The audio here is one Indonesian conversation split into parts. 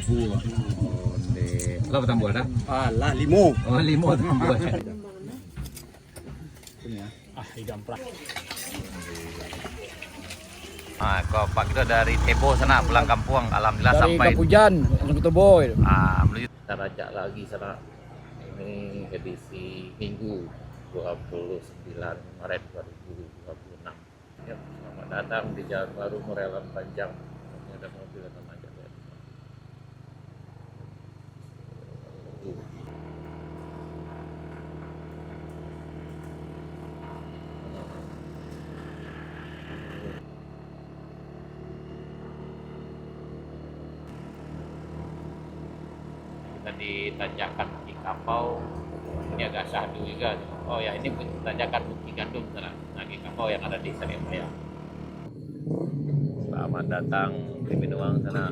Tambu. Oh, di. Lo Tambu ada? Lah limo. Oh, limo Tambu. Idam prak. Kok Pak kita dari Tebo sana pulang kampung, alhamdulillah Dari sampai. Kapujan, Kota Boy. Menuju kita rajak lagi sana. Ini edisi Minggu 29 Maret 2026. Ya, selamat datang di Jalan Baru Morelan Panjang. Ini ada mobil yang aja. Kita di tanjakan Bukit Kapau, ini agak syahdu juga. Oh ya, ini tanjakan Bukit Gandum sana, Bukit Kapau yang ada di Saremaya. Selamat datang di Binuang sana.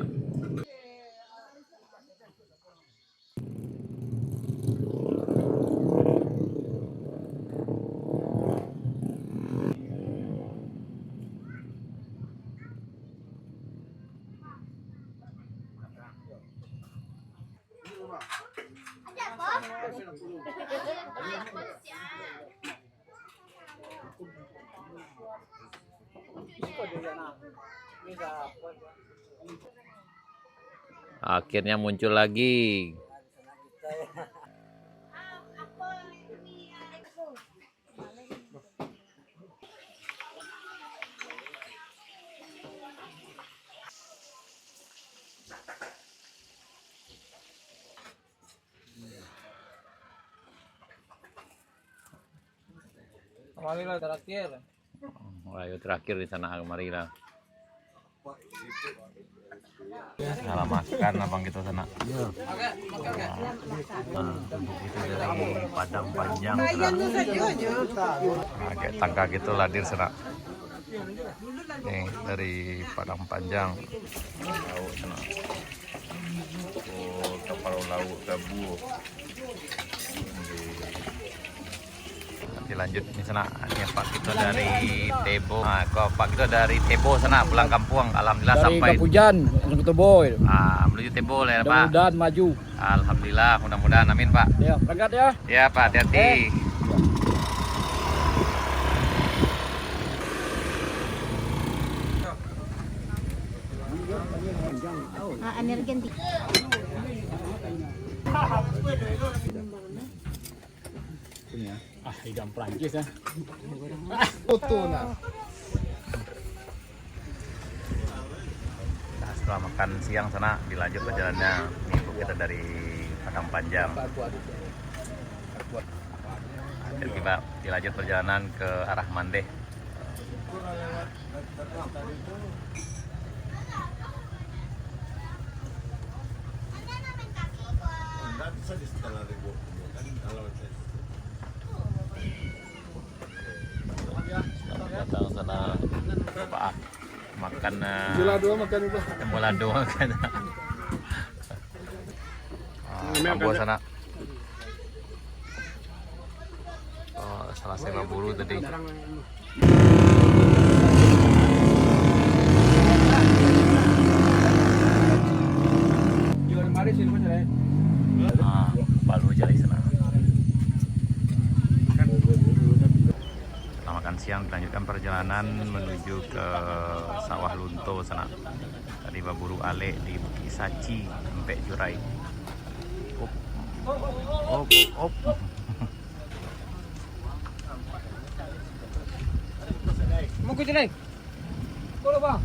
Akhirnya muncul lagi. Marilah terakhir. Ayo terakhir di sana Marilah. Salah makan abang kita sana. Itu dari Padang Panjang. Kayak tangga gitu ladir sana. Nih dari Padang Panjang. Lauk sana. Oh, kapal lauk gabu. Lanjut di sana. Ini Pak kita dari Tebo. Kok Pak kita dari Tebo sana pulang kampung, alhamdulillah Dari sampai. Kapujan, Kota Boy. Menuju Tebo ya Pak. Mudah-mudahan maju. Alhamdulillah, mudah-mudahan, amin Pak. Ya, berangkat ya. Ya Pak, hati-hati. Energen Idam Prancis ya. Nah, setelah makan siang sana dilanjut perjalanannya. Minggu kita dari Padang Panjang. Dan kita dilanjut perjalanan ke arah Mandeh. Selamat datang sana Pak. Makan tembolado makan. Kambo sana. Oh, salah sewa buru tadi. Baru jadi sana. Setelah makan siang dilanjutkan perjalanan menuju ke Sawah Lunto sana. Tadi baburu ale di Bukit Saci sampai Jurai. Op. Mau ke sini? Boleh, Bang.